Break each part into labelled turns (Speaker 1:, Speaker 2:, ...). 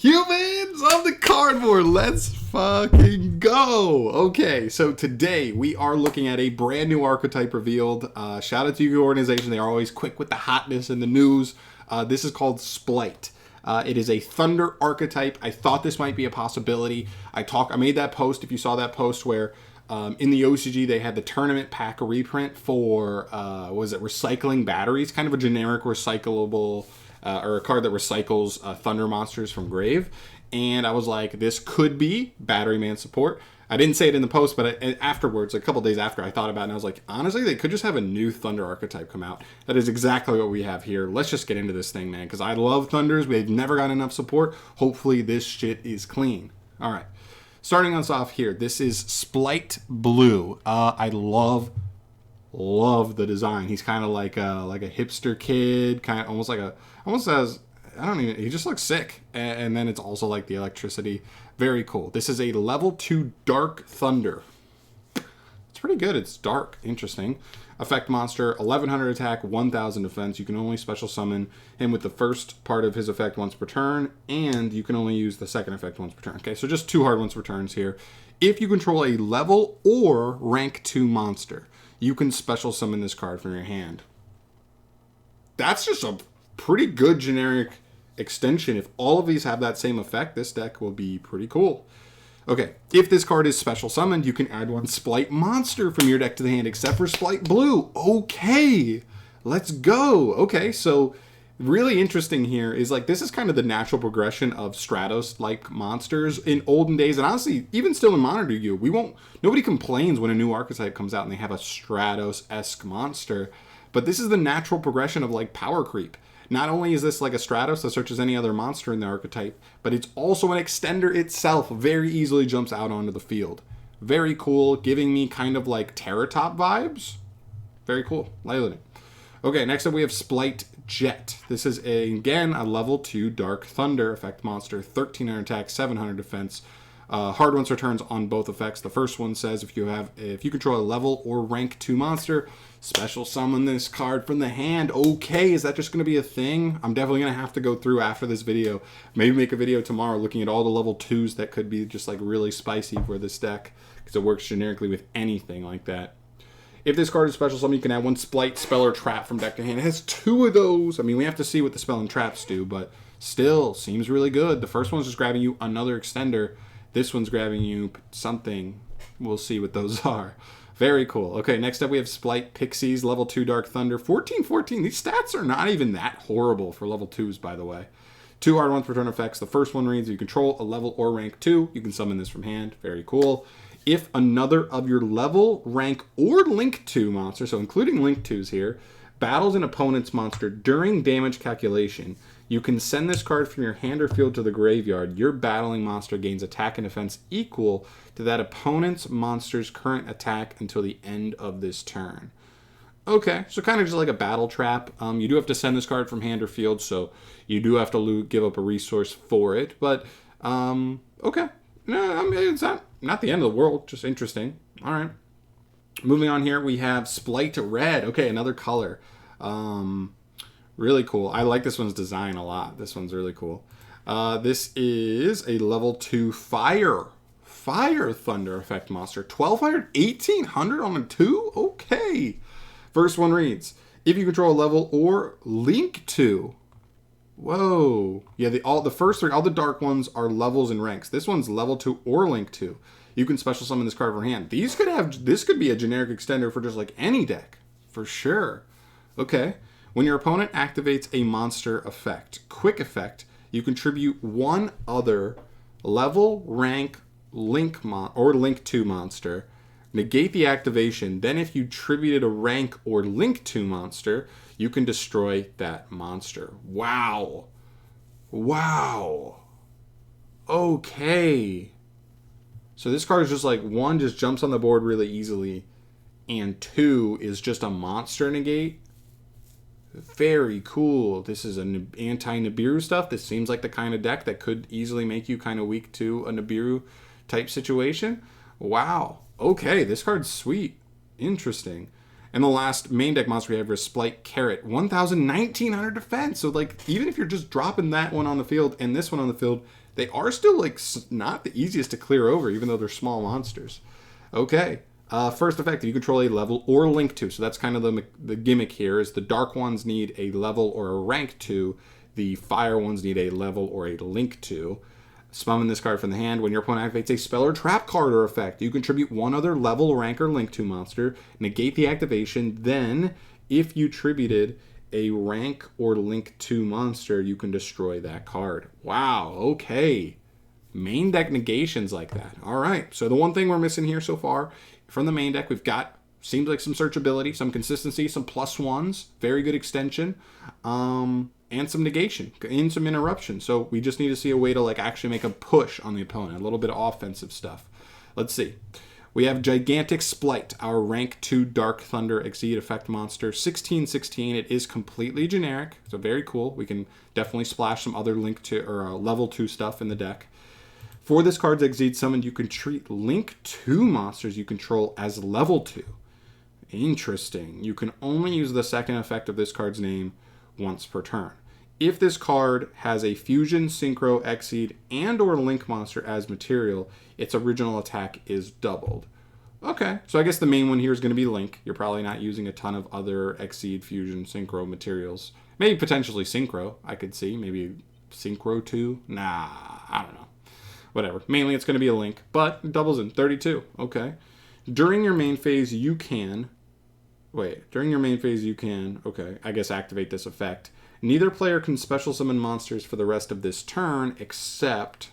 Speaker 1: Humans of the cardboard, let's fucking go. Okay, so today we are looking at a brand new archetype revealed. Shout out to your organization. They are always quick with the hotness and the news. This is called Splight. It is a thunder archetype. I thought this might be a possibility. I made that post, if you saw that post, where in the OCG they had the tournament pack reprint for, recycling batteries, kind of a generic recyclable or a card that recycles thunder monsters from grave. And I was like, this could be Battery Man support. I didn't say it in the post, but afterwards, a couple days after, I thought about it, and I was like, honestly, they could just have a new Thunder archetype come out. That is exactly what we have here. Let's just get into this thing, man, because I love Thunders. We've never got enough support. Hopefully, this shit is clean. All right. Starting us off here, this is Splight Blue. I love the design. He's kind of like a hipster kid, kind of almost has, he just looks sick. And then it's also like the electricity. Very cool. This is a level 2 Dark Thunder. It's pretty good. It's dark. Interesting. Effect monster, 1100 attack, 1000 defense. You can only special summon him with the first part of his effect once per turn, and you can only use the second effect once per turn. Okay, so just 2 hard ones per turns here. If you control a level or rank 2 monster, you can special summon this card from your hand. That's just a pretty good generic extension. If all of these have that same effect, this deck will be pretty cool. Okay, if this card is special summoned, you can add 1 Splight monster from your deck to the hand, except for Splight Blue. Okay, let's go. Okay, so really interesting here is like this is kind of the natural progression of Stratos-like monsters in olden days, and honestly, even still in Modern Yu-Gi-Oh, nobody complains when a new archetype comes out and they have a Stratos-esque monster, but this is the natural progression of like power creep. Not only is this like a Stratos that searches any other monster in the archetype, but it's also an extender itself. Very easily jumps out onto the field. Very cool, giving me kind of like Terratop vibes. Very cool. Liking it. Okay, next up we have Splight Jet. This is again a level 2 Dark Thunder effect monster, 1300 attack, 700 defense. Hard ones returns on both effects. The first one says if you control a level or rank 2 monster, special summon this card from the hand. Okay, is that just going to be a thing? I'm definitely going to have to go through after this video. Maybe make a video tomorrow looking at all the level 2s that could be just like really spicy for this deck, because it works generically with anything like that. If this card is special summon, you can add 1 Splight, Spell, or Trap from deck to hand. It has 2 of those. I mean, we have to see what the Spell and Traps do, but still seems really good. The first one's just grabbing you another extender. This one's grabbing you something. We'll see what those are. Very cool. Okay, next up we have Splight Pixies, level 2 Dark Thunder, 1414. These stats are not even that horrible for level 2s, by the way. 2 hard ones per turn effects. The first one reads, if you control a level or rank 2, you can summon this from hand. Very cool. If another of your level, rank, or link 2 monster, so including link 2s here, battles an opponent's monster during damage calculation, you can send this card from your hand or field to the graveyard. Your battling monster gains attack and defense equal to that opponent's monster's current attack until the end of this turn. Okay, so kind of just like a battle trap. You do have to send this card from hand or field, so you do have to give up a resource for it. But, okay. No, I mean, it's not the end of the world, just interesting. All right. Moving on here, we have Splight Red. Okay, another color. Really cool. I like this one's design a lot. This one's really cool. This is a level 2 Fire Thunder effect monster. 1200, 1800 on a 2? Okay. First one reads, if you control a level or link 2. Whoa. Yeah, the first 3, all the dark ones are levels and ranks. This one's level 2 or link 2. You can special summon this card from hand. This could be a generic extender for just like any deck. For sure. Okay. When your opponent activates a monster effect, quick effect, you contribute 1 other level, rank, link 2 monster. Negate the activation. Then if you tributed a rank or link 2 monster, you can destroy that monster. Wow. Wow. Okay. So this card is just like 1 just jumps on the board really easily, and 2 is just a monster negate. Very cool. This is an anti-Nibiru stuff. This seems like the kind of deck that could easily make you kind of weak to a Nibiru type situation. Wow. Okay, this card's sweet. Interesting. And the last main deck monster we have is Splight Carrot, 1900 defense. So like, even if you're just dropping that one on the field and this one on the field, they are still like not the easiest to clear over, even though they're small monsters. Okay. First effect, you control a level or link to. So that's kind of the gimmick here is the dark ones need a level or a rank to. The fire ones need a level or a link to. Summon this card from the hand. When your opponent activates a spell or trap card or effect, you contribute one other level, rank, or link to monster. Negate the activation. Then, if you tributed a rank or link to monster, you can destroy that card. Wow, okay. Main deck negations like that. All right, so the one thing we're missing here so far from the main deck, we've got, seems like some searchability, some consistency, some +1s, very good extension, and some negation and some interruption. So we just need to see a way to like actually make a push on the opponent, a little bit of offensive stuff. Let's see. We have Gigantic Splight, our rank 2 Dark Thunder Exceed effect monster, 16/16. It is completely generic, so very cool. We can definitely splash some other link to or level 2 stuff in the deck. For this card's Exceed summoned, you can treat link 2 monsters you control as level 2. Interesting. You can only use the second effect of this card's name once per turn. If this card has a Fusion, Synchro, Exceed, and or Link monster as material, its original attack is doubled. Okay, so I guess the main one here is going to be Link. You're probably not using a ton of other Exceed, Fusion, Synchro materials. Maybe potentially Synchro, I could see. Maybe Synchro 2? Nah, I don't know. Whatever. Mainly it's going to be a Link, but it doubles in 32. Okay. During your main phase, you can... okay, I guess activate this effect. Neither player can special summon monsters for the rest of this turn, except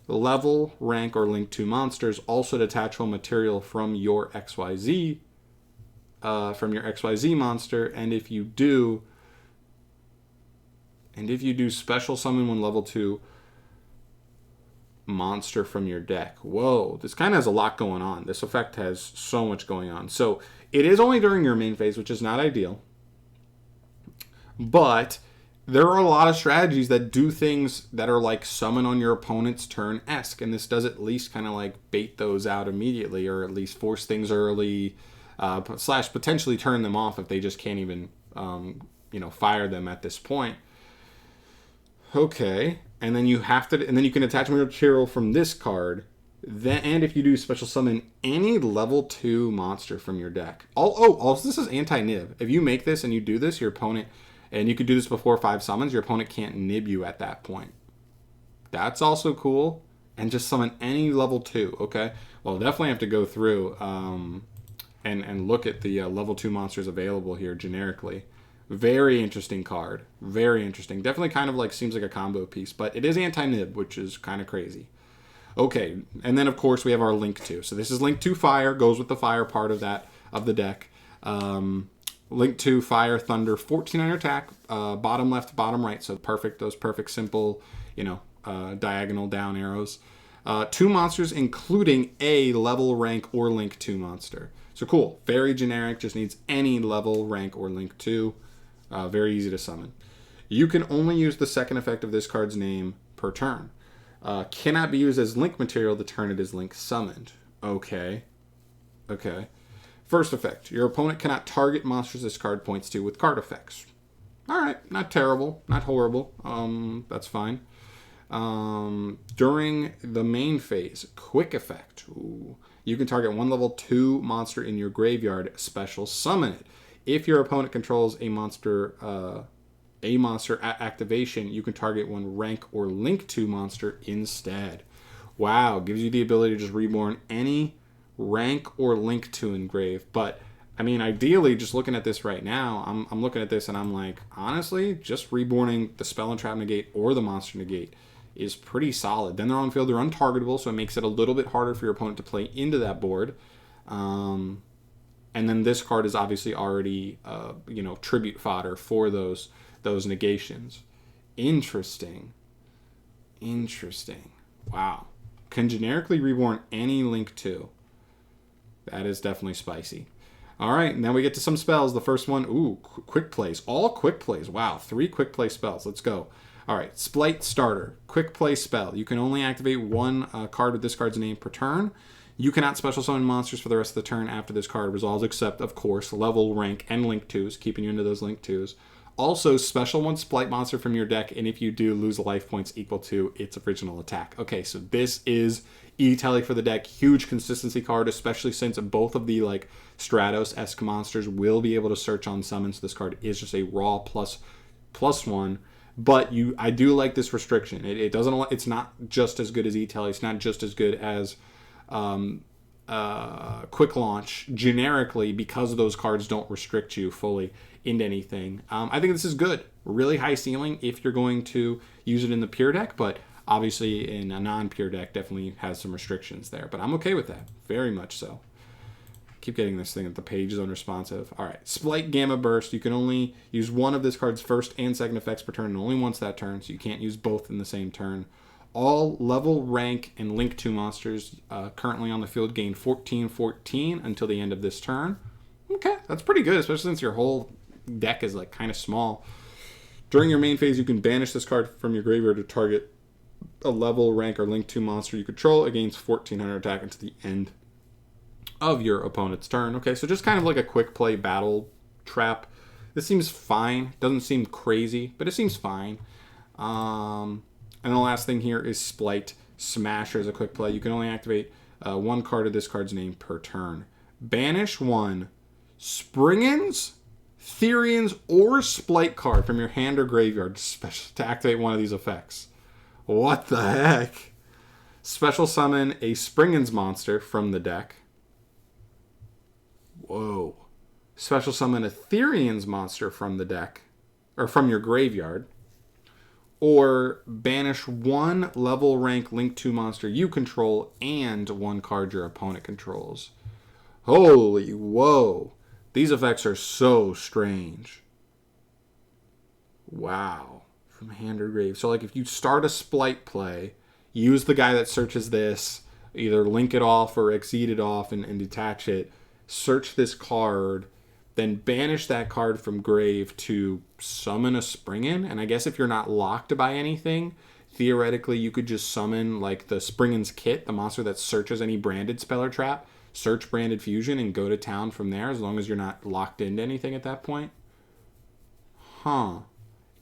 Speaker 1: the level, rank, or link 2 monsters also detach one material from your XYZ monster, and if you do special summon one level 2 monster from your deck. Whoa, this kind of has a lot going on. This effect has so much going on. So it is only during your main phase, which is not ideal. But there are a lot of strategies that do things that are like summon on your opponent's turn-esque, and this does at least kind of like bait those out immediately, or at least force things early, / potentially turn them off if they just can't even fire them at this point. Okay, and then you can attach material from this card. And if you do special summon any level 2 monster from your deck. Also this is anti-nib. If you make this and you do this, your opponent, and you could do this before 5 summons, your opponent can't nib you at that point. That's also cool. And just summon any level 2, okay? Well, definitely have to go through and look at the level 2 monsters available here generically. Very interesting card. Very interesting. Definitely kind of like seems like a combo piece, but it is anti-nib, which is kind of crazy. Okay, and then of course we have our Link 2. So this is Link 2 Fire, goes with the Fire part of the deck. Link 2 Fire Thunder, 1400 attack, bottom left, bottom right. So perfect, those perfect simple, diagonal down arrows. 2 monsters, including a level, rank, or link 2 monster. So cool, very generic, just needs any level, rank, or link 2. Very easy to summon. You can only use the second effect of this card's name per turn. Cannot be used as link material the turn it is link summoned. Okay. First effect, your opponent cannot target monsters this card points to with card effects. Alright, not terrible, not horrible. That's fine. During the main phase, quick effect. Ooh. You can target one level 2 monster in your graveyard, special summon it. If your opponent controls a monster at activation, you can target one rank or link 2 monster instead. Wow, gives you the ability to just reborn any rank or link 2 engrave. But I mean, ideally, just looking at this right now, I'm looking at this and I'm like, honestly, just reborning the spell and trap negate or the monster negate is pretty solid. Then they're on field, they're untargetable, so it makes it a little bit harder for your opponent to play into that board. And then this card is obviously already, tribute fodder for those negations. Interesting. Wow. Can generically reborn any link 2. That is definitely spicy. All right, now we get to some spells. The first one, quick plays. All quick plays. Wow, 3 quick play spells. Let's go. All right, Splight Starter. Quick play spell. You can only activate one card with this card's name per turn. You cannot special summon monsters for the rest of the turn after this card resolves, except, of course, level, rank, and link 2s, keeping you into those link 2s. Also, special one Splight monster from your deck, and if you do, lose life points equal to its original attack. Okay, so this is E-Tele for the deck. Huge consistency card, especially since both of the like Stratos-esque monsters will be able to search on summon, so this card is just a raw +1. But I do like this restriction. It doesn't. It's not just as good as E-Tele. It's not just as good as Quick Launch generically, because those cards don't restrict you fully into anything. I think this is good. Really high ceiling if you're going to use it in the pure deck, but obviously in a non-pure deck definitely has some restrictions there. But I'm okay with that. Very much so. Keep getting this thing that the page is unresponsive. All right, Splight Gamma Burst. You can only use one of this card's first and second effects per turn, and only once that turn, so you can't use both in the same turn. All level, rank, and link 2 monsters currently on the field gain 14/14 until the end of this turn. Okay, that's pretty good, especially since your whole deck is like kind of small. During your main phase, you can banish this card from your graveyard to target a level, rank, or link 2 monster you control. It gains 1400 attack until the end of your opponent's turn. Okay, so just kind of like a quick play battle trap. This seems fine. Doesn't seem crazy, but it seems fine. And the last thing here is Splight Smasher as a quick play. You can only activate one card of this card's name per turn. Banish one Springens, Therians, or Splight card from your hand or graveyard to activate one of these effects. What the heck? Special summon a Springens monster from the deck. Whoa. Special summon a Therians monster from the deck, or from your graveyard. Or banish one level, rank, link 2 monster you control and one card your opponent controls. Holy whoa. These effects are so strange. Wow. From hand or grave. So like if you start a Splight play, use the guy that searches this, either link it off or exceed it off and detach it. Search this card, then banish that card from grave to summon a Springen. And I guess if you're not locked by anything, theoretically you could just summon like the Springens kit, the monster that searches any branded spell or trap, search branded fusion, and go to town from there as long as you're not locked into anything at that point. Huh.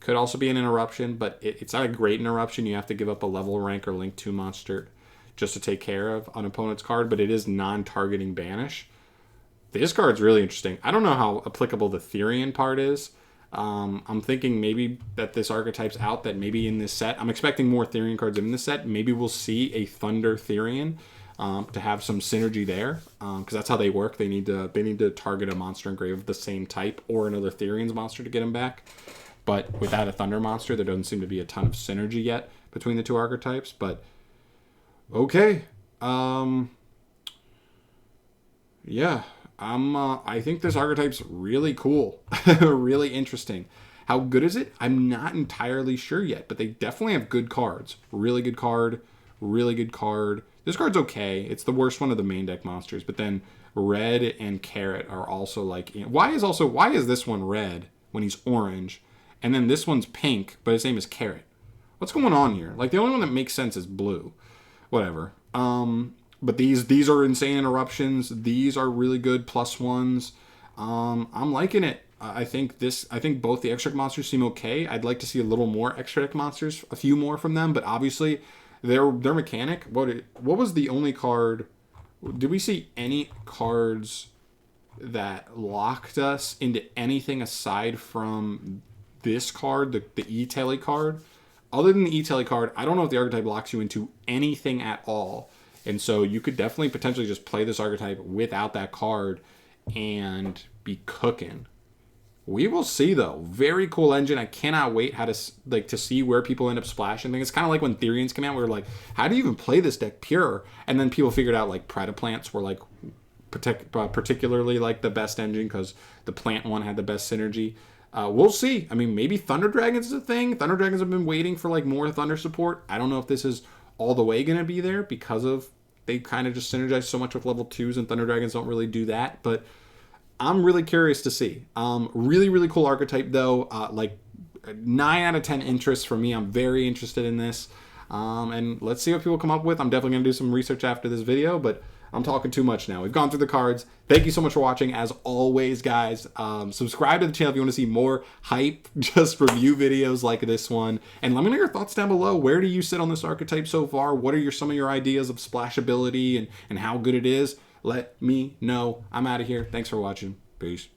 Speaker 1: Could also be an interruption, but it's not a great interruption. You have to give up a level, rank, or link 2 monster just to take care of an opponent's card, but it is non-targeting banish. This card's really interesting. I don't know how applicable the Therian part is. I'm thinking maybe that this archetype's out, that maybe in this set, I'm expecting more Therian cards in this set. Maybe we'll see a Thunder Therian to have some synergy there, because that's how they work. They need to target a monster in grave of the same type or another Therian's monster to get him back. But without a Thunder monster, there doesn't seem to be a ton of synergy yet between the two archetypes. But okay, yeah. I think this archetype's really cool. Really interesting. How good is it? I'm not entirely sure yet, but they definitely have good cards. Really good card. Really good card. This card's okay. It's the worst one of the main deck monsters, but then red and carrot are also like... Why is this one red when he's orange, and then this one's pink, but his name is carrot? What's going on here? Like, the only one that makes sense is blue. Whatever. But these are insane interruptions. These are really good +1s. I'm liking it. I think both the extra deck monsters seem okay. I'd like to see a little more extra deck monsters, a few more from them. But obviously, their mechanic. What was the only card? Did we see any cards that locked us into anything aside from this card, the E-Tele card? Other than the E-Tele card, I don't know if the archetype locks you into anything at all. And so you could definitely potentially just play this archetype without that card and be cooking. We will see, though. Very cool engine. I cannot wait to see where people end up splashing things. It's kind of like when Therians came out. We were like, how do you even play this deck pure? And then people figured out like Predaplants were like particularly like the best engine because the plant one had the best synergy. We'll see. I mean, maybe Thunder Dragons is a thing. Thunder Dragons have been waiting for like more Thunder support. I don't know if this is all the way going to be there because of they kind of just synergize so much with level 2s, and Thunder Dragons don't really do that. But I'm really curious to see. Really, really cool archetype, though. Like 9 out of 10 interest for me. I'm very interested in this. And let's see what people come up with. I'm definitely going to do some research after this video, but I'm talking too much now. We've gone through the cards. Thank you so much for watching. As always, guys, subscribe to the channel if you want to see more hype, just review videos like this one. And let me know your thoughts down below. Where do you sit on this archetype so far? What are some of your ideas of splashability and how good it is? Let me know. I'm out of here. Thanks for watching. Peace.